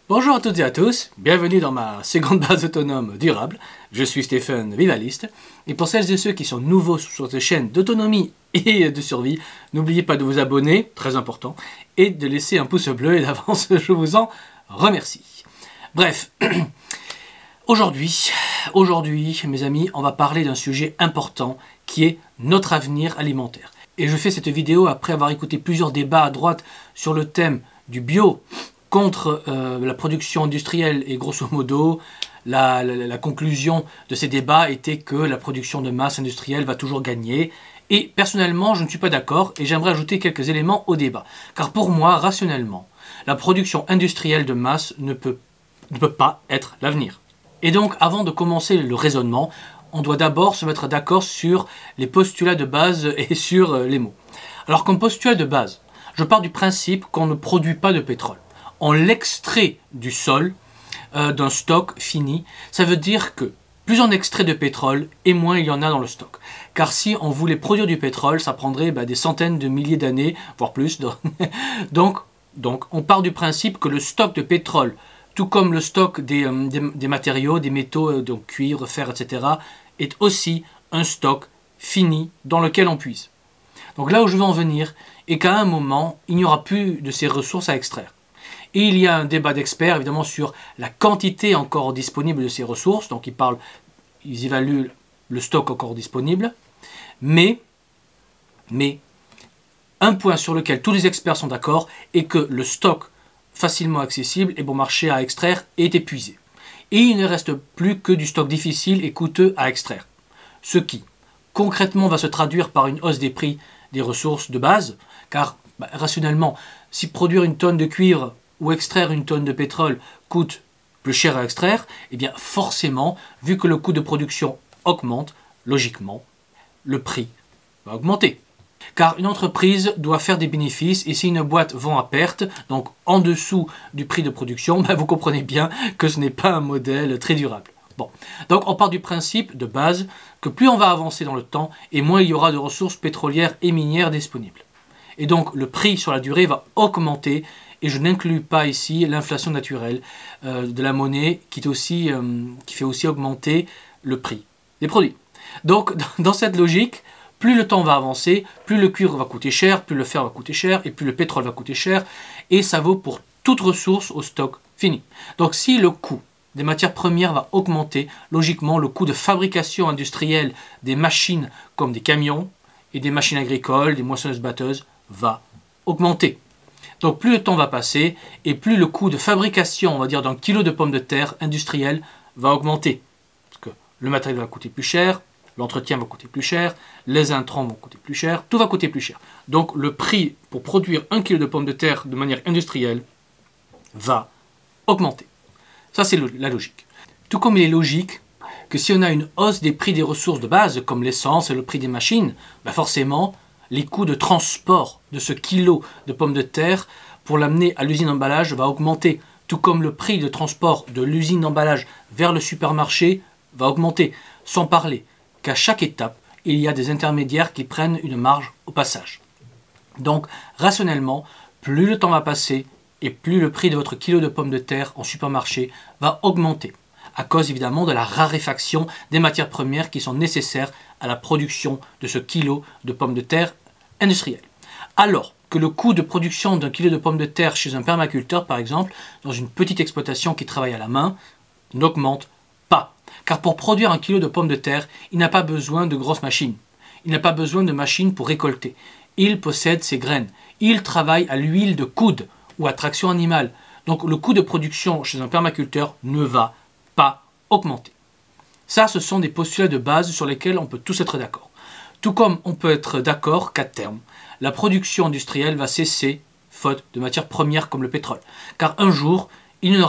Bonjour à toutes et à tous, bienvenue dans ma seconde base autonome durable. Je suis Stéphane Vivaliste, et pour celles et ceux qui sont nouveaux sur cette chaîne d'autonomie et de survie, n'oubliez pas de vous abonner, très important, et de laisser un pouce bleu, et d'avance je vous en remercie. Bref, aujourd'hui mes amis, on va parler d'un sujet important qui est notre avenir alimentaire. Et je fais cette vidéo après avoir écouté plusieurs débats à droite sur le thème du bio contre la production industrielle, et grosso modo, la conclusion de ces débats était que la production de masse industrielle va toujours gagner. Et personnellement, je ne suis pas d'accord et j'aimerais ajouter quelques éléments au débat. Car pour moi, rationnellement, la production industrielle de masse ne peut pas être l'avenir. Et donc, avant de commencer le raisonnement, on doit d'abord se mettre d'accord sur les postulats de base et sur les mots. Alors, comme postulat de base, je pars du principe qu'on ne produit pas de pétrole. On l'extrait du sol, d'un stock fini. Ça veut dire que plus on extrait de pétrole, et moins il y en a dans le stock. Car si on voulait produire du pétrole, ça prendrait des centaines de milliers d'années, voire plus. Donc, on part du principe que le stock de pétrole, tout comme le stock des matériaux, des métaux, donc cuivre, fer, etc., est aussi un stock fini dans lequel on puise. Donc là où je veux en venir, est qu'à un moment, il n'y aura plus de ces ressources à extraire. Et il y a un débat d'experts, évidemment, sur la quantité encore disponible de ces ressources. Donc, ils évaluent le stock encore disponible. Mais, un point sur lequel tous les experts sont d'accord est que le stock facilement accessible et bon marché à extraire est épuisé. Et il ne reste plus que du stock difficile et coûteux à extraire. Ce qui, concrètement, va se traduire par une hausse des prix des ressources de base. Car, rationnellement, si produire une tonne de cuivre ou extraire une tonne de pétrole coûte plus cher à extraire, eh bien forcément, vu que le coût de production augmente, logiquement, le prix va augmenter. Car une entreprise doit faire des bénéfices, et si une boîte vend à perte, donc en dessous du prix de production, vous comprenez bien que ce n'est pas un modèle très durable. Bon, donc on part du principe de base que plus on va avancer dans le temps, et moins il y aura de ressources pétrolières et minières disponibles. Et donc le prix sur la durée va augmenter, et je n'inclus pas ici l'inflation naturelle de la monnaie qui fait aussi augmenter le prix des produits. Donc dans cette logique, plus le temps va avancer, plus le cuivre va coûter cher, plus le fer va coûter cher, et plus le pétrole va coûter cher, et ça vaut pour toute ressource au stock fini. Donc si le coût des matières premières va augmenter, logiquement le coût de fabrication industrielle des machines comme des camions et des machines agricoles, des moissonneuses-batteuses, va augmenter. Donc plus le temps va passer, et plus le coût de fabrication, on va dire, d'un kilo de pommes de terre industrielles va augmenter. Parce que le matériel va coûter plus cher, l'entretien va coûter plus cher, les intrants vont coûter plus cher, tout va coûter plus cher. Donc le prix pour produire un kilo de pommes de terre de manière industrielle va augmenter. Ça c'est la logique. Tout comme il est logique que si on a une hausse des prix des ressources de base, comme l'essence et le prix des machines, forcément, les coûts de transport de ce kilo de pommes de terre pour l'amener à l'usine d'emballage va augmenter, tout comme le prix de transport de l'usine d'emballage vers le supermarché va augmenter, sans parler qu'à chaque étape, il y a des intermédiaires qui prennent une marge au passage. Donc, rationnellement, plus le temps va passer et plus le prix de votre kilo de pommes de terre en supermarché va augmenter, à cause évidemment de la raréfaction des matières premières qui sont nécessaires à la production de ce kilo de pommes de terre industrielles. Alors que le coût de production d'un kilo de pommes de terre chez un permaculteur, par exemple, dans une petite exploitation qui travaille à la main, n'augmente pas. Car pour produire un kilo de pommes de terre, il n'a pas besoin de grosses machines. Il n'a pas besoin de machines pour récolter. Il possède ses graines. Il travaille à l'huile de coude ou à traction animale. Donc le coût de production chez un permaculteur ne va pas augmenter. Ça, ce sont des postulats de base sur lesquels on peut tous être d'accord. Tout comme on peut être d'accord qu'à terme, la production industrielle va cesser, faute de matières premières comme le pétrole. Car un jour, il n'y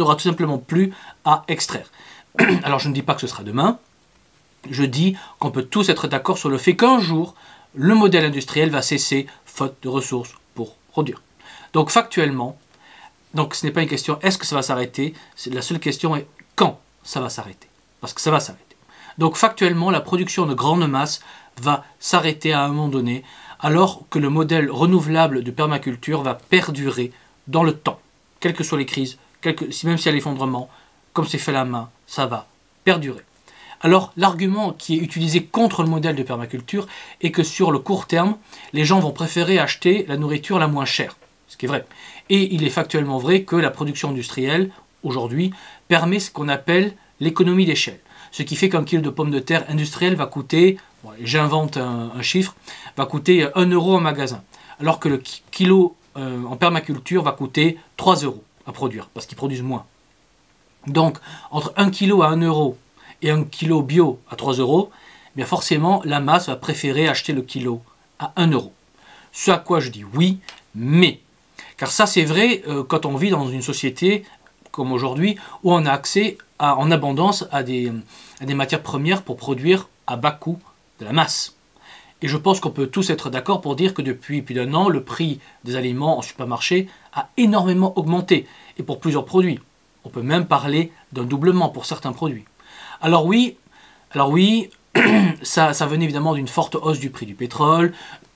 aura tout simplement plus à extraire. Alors je ne dis pas que ce sera demain, je dis qu'on peut tous être d'accord sur le fait qu'un jour, le modèle industriel va cesser, faute de ressources pour produire. Donc factuellement, ce n'est pas une question est-ce que ça va s'arrêter, la seule question est quand ça va s'arrêter. Parce que ça va s'arrêter. Donc factuellement, la production de grande masse va s'arrêter à un moment donné, alors que le modèle renouvelable de permaculture va perdurer dans le temps. quelles que soient les crises, même s'il y a l'effondrement, comme c'est fait à la main, ça va perdurer. Alors l'argument qui est utilisé contre le modèle de permaculture est que sur le court terme, les gens vont préférer acheter la nourriture la moins chère, ce qui est vrai. Et il est factuellement vrai que la production industrielle, aujourd'hui, permet ce qu'on appelle l'économie d'échelle. Ce qui fait qu'un kilo de pommes de terre industrielles va coûter, bon, j'invente un chiffre, va coûter 1 euro en magasin. Alors que le kilo en permaculture va coûter 3 euros à produire, parce qu'ils produisent moins. Donc, entre 1 kilo à 1 euro et 1 kilo bio à 3 euros, eh bien forcément, la masse va préférer acheter le kilo à 1 euro. Ce à quoi je dis oui, mais. Car ça, c'est vrai quand on vit dans une société comme aujourd'hui, où on a accès en abondance à des matières premières pour produire à bas coût de la masse. Et je pense qu'on peut tous être d'accord pour dire que depuis plus d'1 an, le prix des aliments en supermarché a énormément augmenté, et pour plusieurs produits. On peut même parler d'un doublement pour certains produits. Alors oui, ça venait évidemment d'une forte hausse du prix du pétrole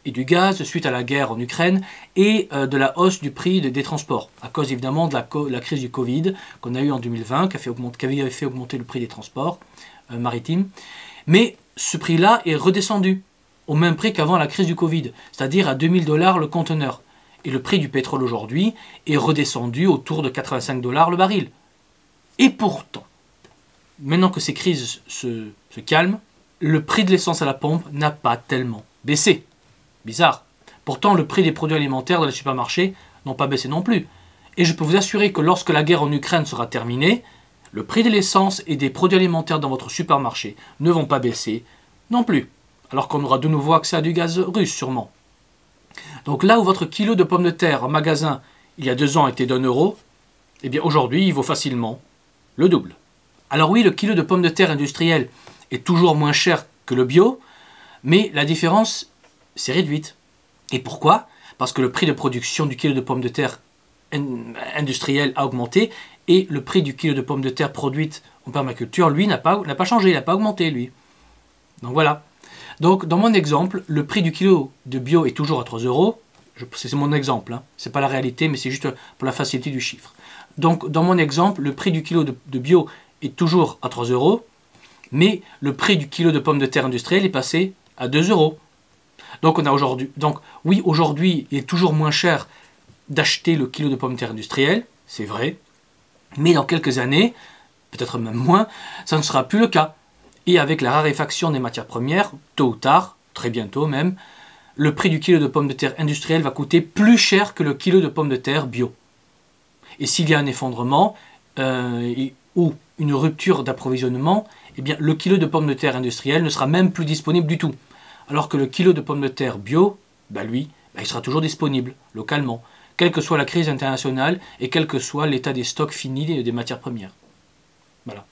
et du gaz suite à la guerre en Ukraine et de la hausse du prix des transports, à cause évidemment de la crise du Covid qu'on a eu en 2020, qui avait fait augmenter le prix des transports maritimes. Mais ce prix-là est redescendu au même prix qu'avant la crise du Covid, c'est-à-dire à 2000 $ le conteneur. Et le prix du pétrole aujourd'hui est redescendu autour de 85 $ le baril. Et pourtant, maintenant que ces crises se calment, le prix de l'essence à la pompe n'a pas tellement baissé. Bizarre. Pourtant, le prix des produits alimentaires dans les supermarchés n'ont pas baissé non plus. Et je peux vous assurer que lorsque la guerre en Ukraine sera terminée, le prix de l'essence et des produits alimentaires dans votre supermarché ne vont pas baisser non plus. Alors qu'on aura de nouveau accès à du gaz russe sûrement. Donc là où votre kilo de pommes de terre en magasin il y a 2 ans était d'1 euro, eh bien aujourd'hui il vaut facilement le double. Alors oui, le kilo de pommes de terre industrielles est toujours moins cher que le bio, mais la différence s'est réduite. Et pourquoi? Parce que le prix de production du kilo de pommes de terre industrielles a augmenté et le prix du kilo de pommes de terre produite en permaculture, lui, n'a pas changé, il n'a pas augmenté, lui. Donc voilà. Donc dans mon exemple, le prix du kilo de bio est toujours à 3 euros. C'est mon exemple, hein. Ce n'est pas la réalité, mais c'est juste pour la facilité du chiffre. Donc dans mon exemple, le prix du kilo de bio est toujours à 3 euros, mais le prix du kilo de pommes de terre industrielles est passé à 2 euros. Donc oui, aujourd'hui, il est toujours moins cher d'acheter le kilo de pommes de terre industrielles, c'est vrai, mais dans quelques années, peut-être même moins, ça ne sera plus le cas. Et avec la raréfaction des matières premières, tôt ou tard, très bientôt même, le prix du kilo de pommes de terre industrielles va coûter plus cher que le kilo de pommes de terre bio. Et s'il y a un effondrement ou une rupture d'approvisionnement, eh bien le kilo de pommes de terre industrielles ne sera même plus disponible du tout. Alors que le kilo de pommes de terre bio, lui, il sera toujours disponible localement, quelle que soit la crise internationale et quel que soit l'état des stocks finis des matières premières. Voilà.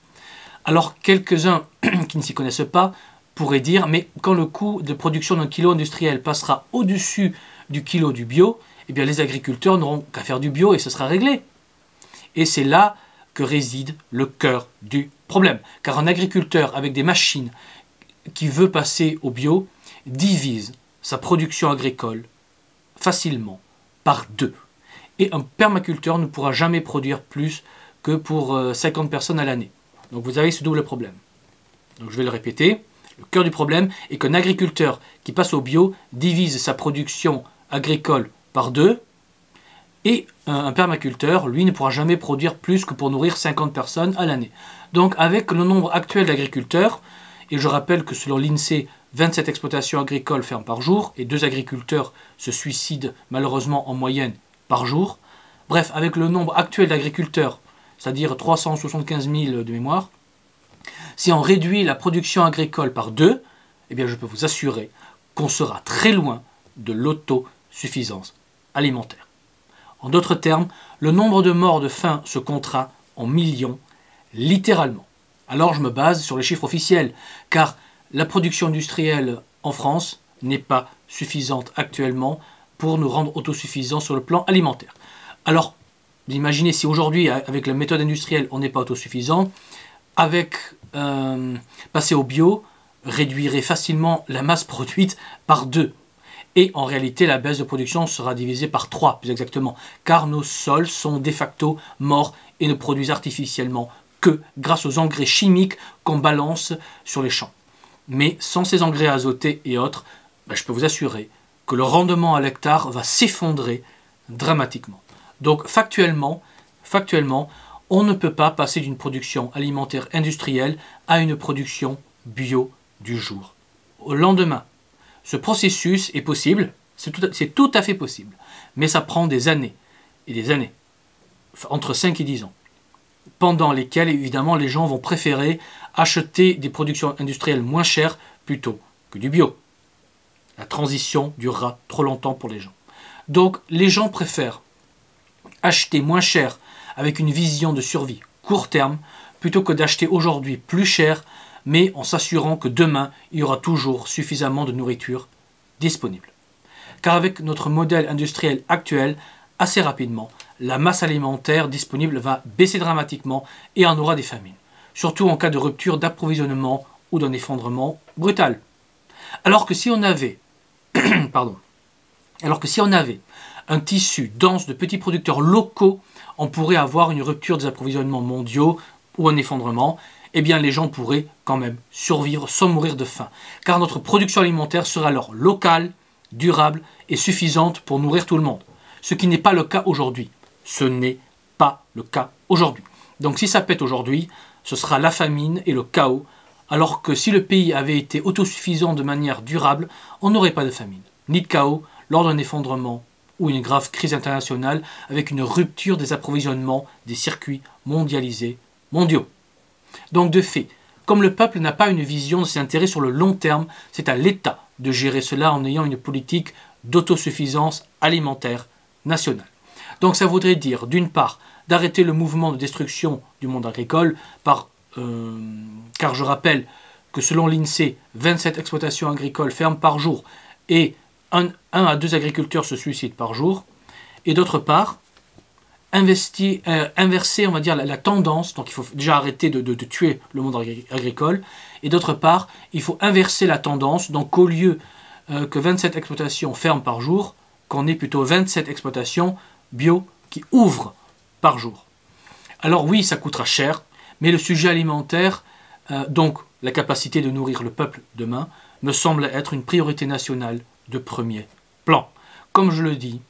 Alors quelques-uns qui ne s'y connaissent pas pourraient dire, mais quand le coût de production d'un kilo industriel passera au-dessus du kilo du bio, eh bien les agriculteurs n'auront qu'à faire du bio et ce sera réglé. Et c'est là que réside le cœur du problème. Car un agriculteur avec des machines qui veut passer au bio divise sa production agricole facilement par 2. Et un permaculteur ne pourra jamais produire plus que pour 50 personnes à l'année. Donc vous avez ce double problème. Donc je vais le répéter. Le cœur du problème est qu'un agriculteur qui passe au bio divise sa production agricole par 2 et un permaculteur, lui, ne pourra jamais produire plus que pour nourrir 50 personnes à l'année. Donc avec le nombre actuel d'agriculteurs, et je rappelle que selon l'INSEE, 27 exploitations agricoles ferment par jour et 2 agriculteurs se suicident malheureusement en moyenne par jour. Bref, avec le nombre actuel d'agriculteurs, c'est-à-dire 375 000 de mémoire, si on réduit la production agricole par 2, eh bien je peux vous assurer qu'on sera très loin de l'autosuffisance alimentaire. En d'autres termes, le nombre de morts de faim se comptera en millions, littéralement. Alors je me base sur les chiffres officiels, car la production industrielle en France n'est pas suffisante actuellement pour nous rendre autosuffisants sur le plan alimentaire. Alors, vous imaginez si aujourd'hui, avec la méthode industrielle, on n'est pas autosuffisant, avec passer au bio, réduirait facilement la masse produite par 2. Et en réalité, la baisse de production sera divisée par 3, plus exactement, car nos sols sont de facto morts et ne produisent artificiellement que grâce aux engrais chimiques qu'on balance sur les champs. Mais sans ces engrais azotés et autres, je peux vous assurer que le rendement à l'hectare va s'effondrer dramatiquement. Donc factuellement, on ne peut pas passer d'une production alimentaire industrielle à une production bio du jour au lendemain. Ce processus est possible, c'est tout à fait possible, mais ça prend des années et des années, entre 5 et 10 ans, pendant lesquelles évidemment les gens vont préférer acheter des productions industrielles moins chères plutôt que du bio. La transition durera trop longtemps pour les gens. Donc les gens préfèrent acheter moins cher avec une vision de survie court terme plutôt que d'acheter aujourd'hui plus cher mais en s'assurant que demain il y aura toujours suffisamment de nourriture disponible. Car avec notre modèle industriel actuel, assez rapidement, la masse alimentaire disponible va baisser dramatiquement et on aura des famines, surtout en cas de rupture d'approvisionnement ou d'un effondrement brutal. Alors que si on avait un tissu dense de petits producteurs locaux, on pourrait avoir une rupture des approvisionnements mondiaux ou un effondrement, eh bien les gens pourraient quand même survivre sans mourir de faim. Car notre production alimentaire sera alors locale, durable et suffisante pour nourrir tout le monde. Ce qui n'est pas le cas aujourd'hui. Ce n'est pas le cas aujourd'hui. Donc si ça pète aujourd'hui, ce sera la famine et le chaos, alors que si le pays avait été autosuffisant de manière durable, on n'aurait pas de famine, ni de chaos lors d'un effondrement ou une grave crise internationale avec une rupture des approvisionnements des circuits mondialisés mondiaux. Donc de fait, comme le peuple n'a pas une vision de ses intérêts sur le long terme, c'est à l'État de gérer cela en ayant une politique d'autosuffisance alimentaire nationale. Donc ça voudrait dire, d'une part, d'arrêter le mouvement de destruction du monde agricole, car je rappelle que selon l'INSEE, 27 exploitations agricoles ferment par jour et 1 à 2 agriculteurs se suicident par jour, et d'autre part, inverser on va dire, la tendance, donc il faut déjà arrêter de tuer le monde agricole, et d'autre part, il faut inverser la tendance, donc au lieu que 27 exploitations ferment par jour, qu'on ait plutôt 27 exploitations bio qui ouvrent par jour. Alors oui, ça coûtera cher, mais le sujet alimentaire, donc la capacité de nourrir le peuple demain, me semble être une priorité nationale de premier plan. Comme je l'ai dit,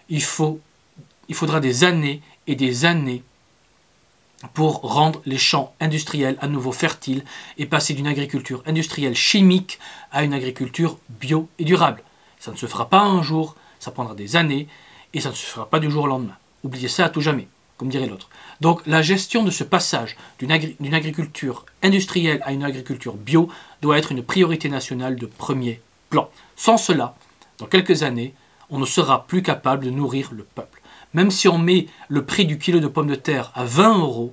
il faudra des années et des années pour rendre les champs industriels à nouveau fertiles et passer d'une agriculture industrielle chimique à une agriculture bio et durable. Ça ne se fera pas un jour, ça prendra des années et ça ne se fera pas du jour au lendemain. Oubliez ça à tout jamais, comme dirait l'autre. Donc la gestion de ce passage d'une agriculture industrielle à une agriculture bio doit être une priorité nationale de premier plan. Sans cela, dans quelques années, on ne sera plus capable de nourrir le peuple. Même si on met le prix du kilo de pommes de terre à 20 €,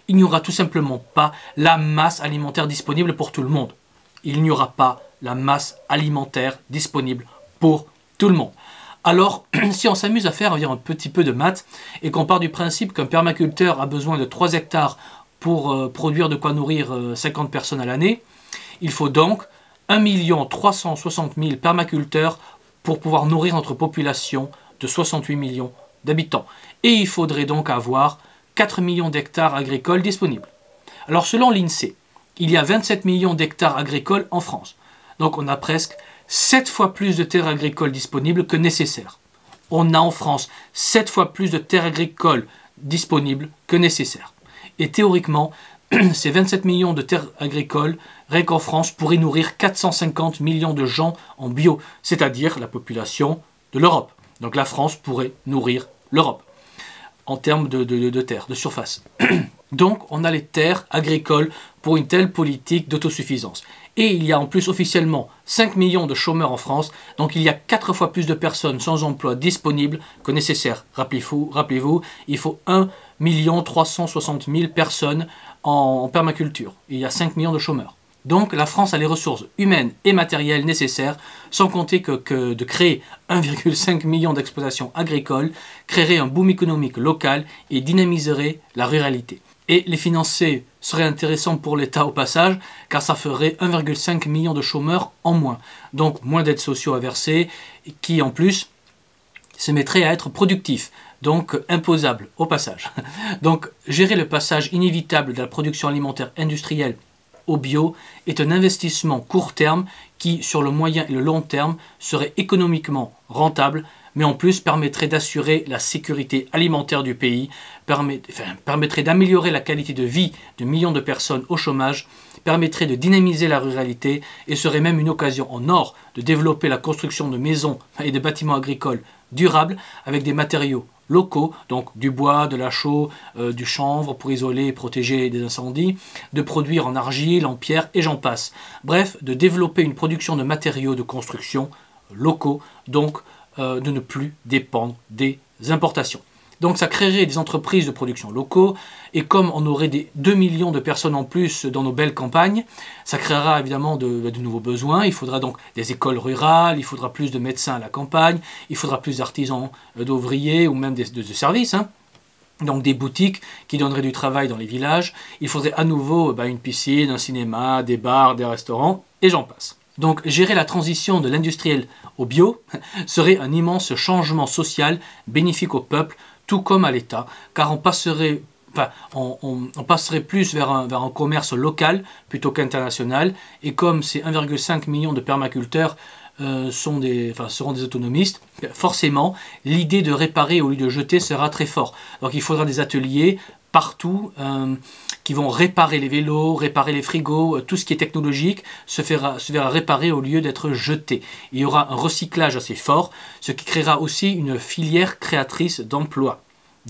il n'y aura tout simplement pas la masse alimentaire disponible pour tout le monde. Il n'y aura pas la masse alimentaire disponible pour tout le monde. Alors, si on s'amuse à faire un petit peu de maths et qu'on part du principe qu'un permaculteur a besoin de 3 hectares pour produire de quoi nourrir 50 personnes à l'année, il faut donc 1 360 000 permaculteurs pour pouvoir nourrir notre population de 68 millions d'habitants. Et il faudrait donc avoir 4 millions d'hectares agricoles disponibles. Alors selon l'INSEE, il y a 27 millions d'hectares agricoles en France. Donc on a presque 7 fois plus de terres agricoles disponibles que nécessaire. On a en France 7 fois plus de terres agricoles disponibles que nécessaire. Et théoriquement, ces 27 millions de terres agricoles, rien qu'en France, pourraient nourrir 450 millions de gens en bio, c'est-à-dire la population de l'Europe. Donc la France pourrait nourrir l'Europe en termes de terres, de surface. Donc on a les terres agricoles pour une telle politique d'autosuffisance. Et il y a en plus officiellement 5 millions de chômeurs en France, donc il y a 4 fois plus de personnes sans emploi disponibles que nécessaire. Rappelez-vous, il faut 1 360 000 personnes en permaculture. Il y a 5 millions de chômeurs. Donc la France a les ressources humaines et matérielles nécessaires, sans compter que de créer 1,5 million d'exploitations agricoles créerait un boom économique local et dynamiserait la ruralité. Et les financer serait intéressant pour l'État au passage, car ça ferait 1,5 million de chômeurs en moins. Donc moins d'aides sociaux à verser, qui en plus se mettraient à être productifs, donc imposables au passage. Donc gérer le passage inévitable de la production alimentaire industrielle au bio est un investissement court terme qui, sur le moyen et le long terme, serait économiquement rentable, mais en plus permettrait d'assurer la sécurité alimentaire du pays, permettrait d'améliorer la qualité de vie de millions de personnes au chômage, permettrait de dynamiser la ruralité et serait même une occasion en or de développer la construction de maisons et de bâtiments agricoles durables avec des matériaux locaux, donc du bois, de la chaux, du chanvre pour isoler et protéger des incendies, de produire en argile, en pierre et j'en passe. Bref, de développer une production de matériaux de construction locaux, donc de ne plus dépendre des importations. Donc ça créerait des entreprises de production locaux, et comme on aurait 2 millions de personnes en plus dans nos belles campagnes, ça créera évidemment de nouveaux besoins. Il faudra donc des écoles rurales, il faudra plus de médecins à la campagne, il faudra plus d'artisans, d'ouvriers ou même de services, hein. Donc des boutiques qui donneraient du travail dans les villages. Il faudrait à nouveau une piscine, un cinéma, des bars, des restaurants, et j'en passe. Donc gérer la transition de l'industriel au bio serait un immense changement social bénéfique au peuple, tout comme à l'État, car on passerait plus vers un commerce local plutôt qu'international, et comme ces 1,5 million de permaculteurs seront des autonomistes, forcément l'idée de réparer au lieu de jeter sera très fort. Donc il faudra des ateliers partout qui vont réparer les vélos, réparer les frigos, tout ce qui est technologique se verra réparer au lieu d'être jeté. Il y aura un recyclage assez fort, ce qui créera aussi une filière créatrice d'emplois,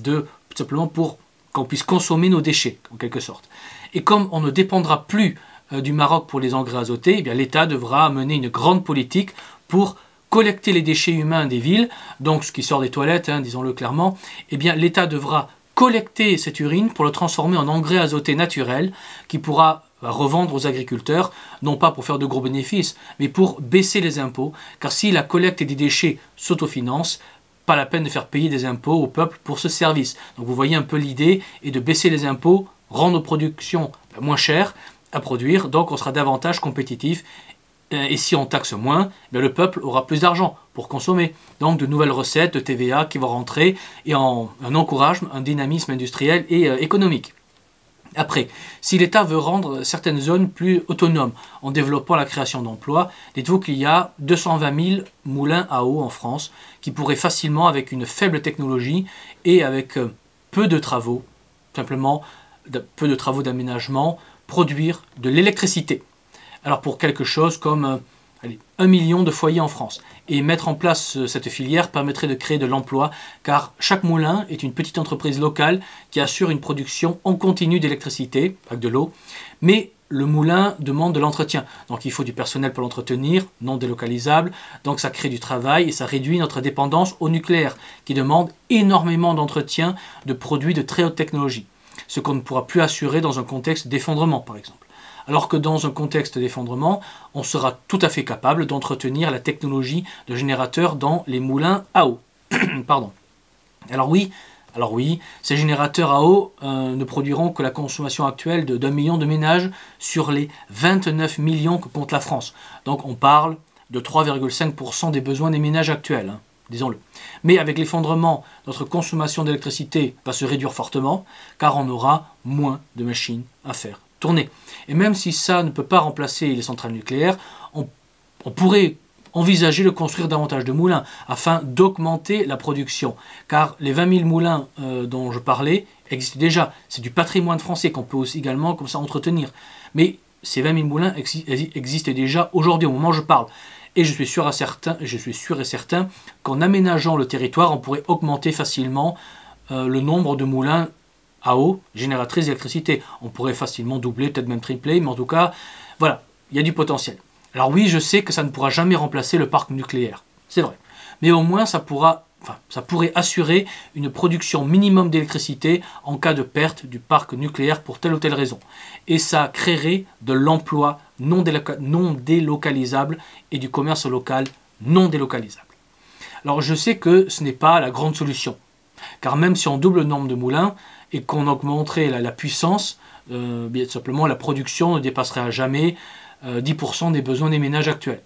tout simplement pour qu'on puisse consommer nos déchets, en quelque sorte. Et comme on ne dépendra plus du Maroc pour les engrais azotés, eh bien l'État devra mener une grande politique pour collecter les déchets humains des villes, donc ce qui sort des toilettes, hein, disons-le clairement. Eh bien l'État devra collecter cette urine pour le transformer en engrais azoté naturel qui pourra revendre aux agriculteurs, non pas pour faire de gros bénéfices, mais pour baisser les impôts, car si la collecte des déchets s'autofinance, pas la peine de faire payer des impôts au peuple pour ce service. Donc vous voyez un peu l'idée est de baisser les impôts, rendre nos productions moins chères à produire, donc on sera davantage compétitif. Et si on taxe moins, le peuple aura plus d'argent pour consommer. Donc de nouvelles recettes de TVA qui vont rentrer et un encouragement, un dynamisme industriel et économique. Après, si l'État veut rendre certaines zones plus autonomes en développant la création d'emplois, dites-vous qu'il y a 220 000 moulins à eau en France qui pourraient facilement, avec une faible technologie et avec peu de travaux, simplement peu de travaux d'aménagement, produire de l'électricité. Alors pour quelque chose comme 1 million de foyers en France. Et mettre en place cette filière permettrait de créer de l'emploi, car chaque moulin est une petite entreprise locale qui assure une production en continu d'électricité, avec de l'eau, mais le moulin demande de l'entretien. Donc il faut du personnel pour l'entretenir, non délocalisable, donc ça crée du travail et ça réduit notre dépendance au nucléaire, qui demande énormément d'entretien de produits de très haute technologie, ce qu'on ne pourra plus assurer dans un contexte d'effondrement par exemple. Alors que dans un contexte d'effondrement, on sera tout à fait capable d'entretenir la technologie de générateurs dans les moulins à eau. Pardon. Alors oui, ces générateurs à eau ne produiront que la consommation actuelle d'1 million de ménages sur les 29 millions que compte la France. Donc on parle de 3,5% des besoins des ménages actuels, hein, disons-le. Mais avec l'effondrement, notre consommation d'électricité va se réduire fortement, car on aura moins de machines à faire tourner. Et même si ça ne peut pas remplacer les centrales nucléaires, on pourrait envisager de construire davantage de moulins afin d'augmenter la production. Car les 20 000 moulins dont je parlais existent déjà. C'est du patrimoine français qu'on peut aussi également comme ça entretenir. Mais ces 20 000 moulins existent déjà aujourd'hui au moment où je parle. Et je suis sûr et certain qu'en aménageant le territoire, on pourrait augmenter facilement le nombre de moulins à eau génératrices d'électricité. On pourrait facilement doubler, peut-être même tripler, mais en tout cas, voilà, il y a du potentiel. Alors oui, je sais que ça ne pourra jamais remplacer le parc nucléaire, c'est vrai. Mais au moins, ça pourrait assurer une production minimum d'électricité en cas de perte du parc nucléaire pour telle ou telle raison. Et ça créerait de l'emploi non délocalisable et du commerce local non délocalisable. Alors je sais que ce n'est pas la grande solution. Car même si on double le nombre de moulins, et qu'on augmenterait la puissance, bien simplement la production ne dépasserait à jamais 10% des besoins des ménages actuels.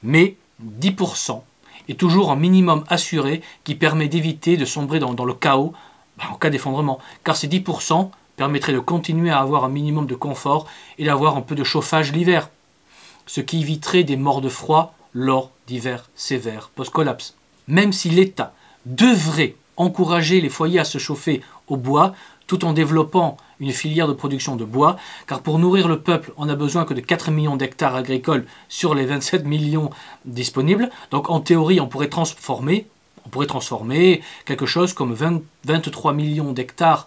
Mais 10% est toujours un minimum assuré qui permet d'éviter de sombrer dans le chaos en cas d'effondrement. Car ces 10% permettraient de continuer à avoir un minimum de confort et d'avoir un peu de chauffage l'hiver, ce qui éviterait des morts de froid lors d'hivers sévères post-collapse. Même si l'État devrait encourager les foyers à se chauffer au bois, tout en développant une filière de production de bois, car pour nourrir le peuple, on n'a besoin que de 4 millions d'hectares agricoles sur les 27 millions disponibles. Donc en théorie, on pourrait transformer quelque chose comme 23 millions d'hectares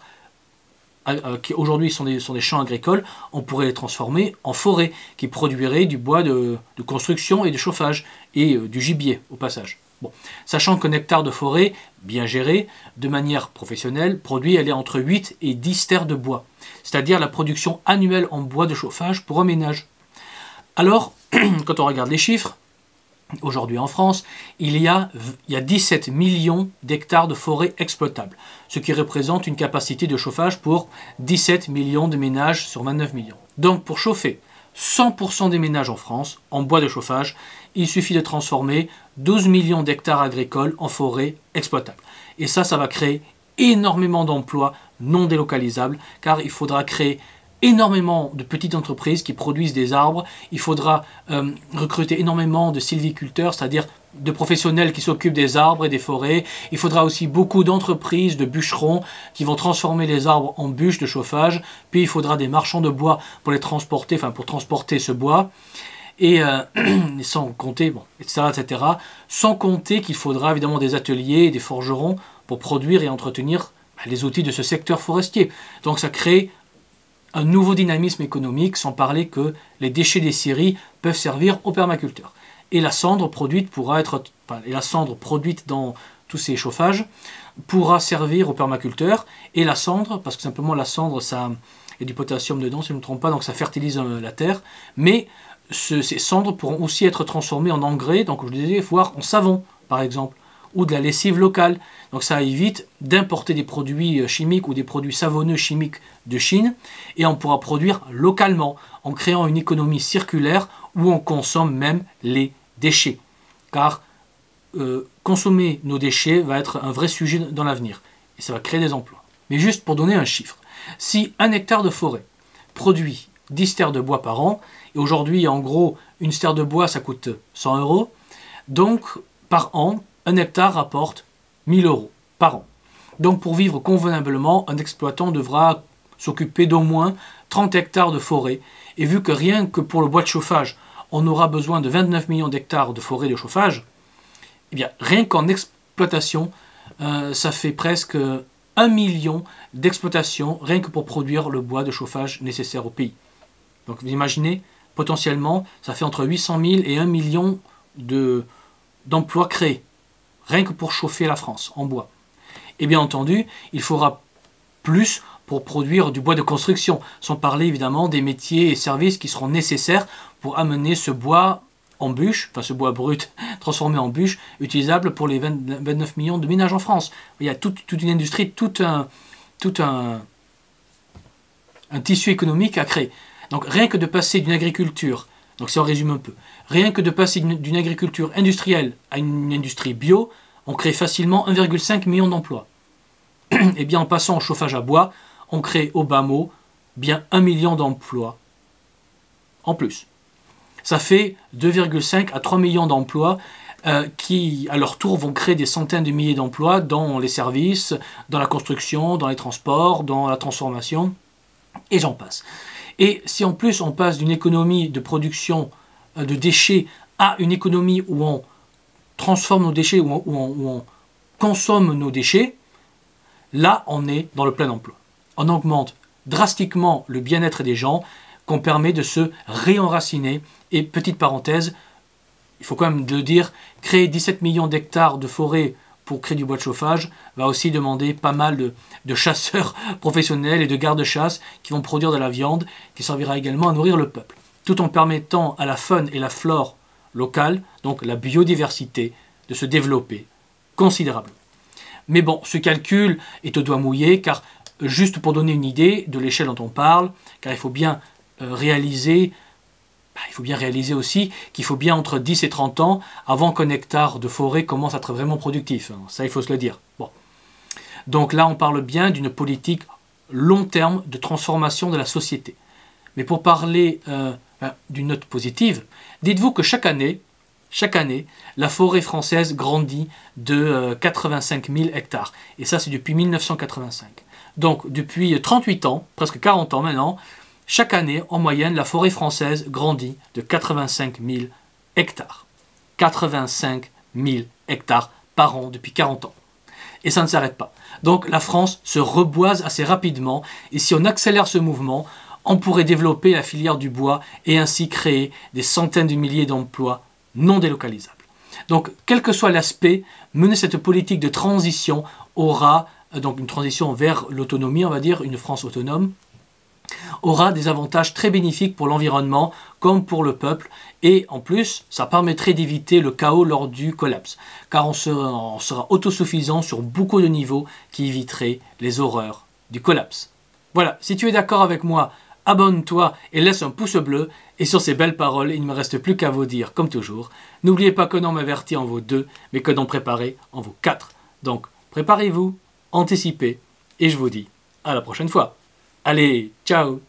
qui aujourd'hui sont des champs agricoles, on pourrait les transformer en forêts qui produiraient du bois de construction et de chauffage, et du gibier au passage. Bon. Sachant qu'un hectare de forêt, bien géré, de manière professionnelle, produit entre 8 et 10 terres de bois, c'est-à-dire la production annuelle en bois de chauffage pour un ménage. Alors, quand on regarde les chiffres, aujourd'hui en France, il y a 17 millions d'hectares de forêt exploitables, ce qui représente une capacité de chauffage pour 17 millions de ménages sur 29 millions. Donc pour chauffer 100% des ménages en France en bois de chauffage, il suffit de transformer 12 millions d'hectares agricoles en forêt exploitable. Et ça va créer énormément d'emplois non délocalisables, car il faudra créer énormément de petites entreprises qui produisent des arbres, il faudra recruter énormément de sylviculteurs, c'est-à-dire de professionnels qui s'occupent des arbres et des forêts, il faudra aussi beaucoup d'entreprises, de bûcherons qui vont transformer les arbres en bûches de chauffage, puis il faudra des marchands de bois pour les transporter, pour transporter ce bois, et sans compter, etc., sans compter qu'il faudra évidemment des ateliers et des forgerons pour produire et entretenir les outils de ce secteur forestier. Donc ça crée un nouveau dynamisme économique, sans parler que les déchets des scieries peuvent servir aux permaculteurs. Et la cendre produite dans tous ces chauffages pourra servir aux permaculteurs. Et la cendre, parce que simplement la cendre, il y a du potassium dedans, si je ne me trompe pas, donc ça fertilise la terre. Mais ces cendres pourront aussi être transformées en engrais, donc je disais, voire en savon, par exemple, ou de la lessive locale. Donc ça évite d'importer des produits chimiques ou des produits savonneux chimiques de Chine, et on pourra produire localement en créant une économie circulaire où on consomme même les déchets. Car consommer nos déchets va être un vrai sujet dans l'avenir, et ça va créer des emplois. Mais juste pour donner un chiffre, si 1 hectare de forêt produit 10 stères de bois par an, et aujourd'hui en gros une stère de bois ça coûte 100 €, donc par an, 1 hectare rapporte 1 000 € par an. Donc pour vivre convenablement, un exploitant devra s'occuper d'au moins 30 hectares de forêt. Et vu que rien que pour le bois de chauffage, on aura besoin de 29 millions d'hectares de forêt de chauffage, eh bien rien qu'en exploitation, ça fait presque 1 million d'exploitations rien que pour produire le bois de chauffage nécessaire au pays. Donc vous imaginez, potentiellement, ça fait entre 800 000 et 1 million d'emplois créés, rien que pour chauffer la France en bois. Et bien entendu, il faudra plus pour produire du bois de construction, sans parler évidemment des métiers et services qui seront nécessaires pour amener ce bois en bûche, ce bois brut transformé en bûche, utilisable pour les 29 millions de ménages en France. Il y a toute une industrie, tout un tissu économique à créer. Donc rien que de passer d'une agriculture, donc si on résume un peu, rien que de passer d'une agriculture industrielle à une industrie bio, on crée facilement 1,5 million d'emplois. Et bien en passant au chauffage à bois, on crée au bas mot bien 1 million d'emplois en plus. Ça fait 2,5 à 3 millions d'emplois qui, à leur tour, vont créer des centaines de milliers d'emplois dans les services, dans la construction, dans les transports, dans la transformation, et j'en passe. Et si en plus on passe d'une économie de production de déchets à une économie où on transforme nos déchets, où on consomme nos déchets, là on est dans le plein emploi. On augmente drastiquement le bien-être des gens, qu'on permet de se réenraciner. Et petite parenthèse, il faut quand même le dire, créer 17 millions d'hectares de forêt pour créer du bois de chauffage va aussi demander pas mal de chasseurs professionnels et de gardes-chasse qui vont produire de la viande qui servira également à nourrir le peuple, tout en permettant à la faune et la flore locale, donc la biodiversité, de se développer considérablement. Mais bon, ce calcul est au doigt mouillé car juste pour donner une idée de l'échelle dont on parle, car il faut bien réaliser aussi qu'il faut bien entre 10 et 30 ans avant qu'un hectare de forêt commence à être vraiment productif. Ça, il faut se le dire. Bon. Donc là, on parle bien d'une politique long terme de transformation de la société. Mais pour parler d'une note positive, dites-vous que chaque année, la forêt française grandit de 85 000 hectares. Et ça, c'est depuis 1985. Donc, depuis 38 ans, presque 40 ans maintenant, chaque année, en moyenne, la forêt française grandit de 85 000 hectares. 85 000 hectares par an depuis 40 ans. Et ça ne s'arrête pas. Donc la France se reboise assez rapidement, et si on accélère ce mouvement, on pourrait développer la filière du bois et ainsi créer des centaines de milliers d'emplois non délocalisables. Donc, quel que soit l'aspect, mener cette politique de transition aura, donc une transition vers l'autonomie, on va dire, une France autonome, aura des avantages très bénéfiques pour l'environnement comme pour le peuple, et en plus ça permettrait d'éviter le chaos lors du collapse, car on sera autosuffisant sur beaucoup de niveaux qui éviteraient les horreurs du collapse. Voilà, si tu es d'accord avec moi, abonne-toi et laisse un pouce bleu, et sur ces belles paroles, il ne me reste plus qu'à vous dire, comme toujours, n'oubliez pas que non m'avertit en vaut 2, mais que non préparer en vaut 4. Donc préparez-vous, anticipez, et je vous dis à la prochaine fois. Allez, ciao!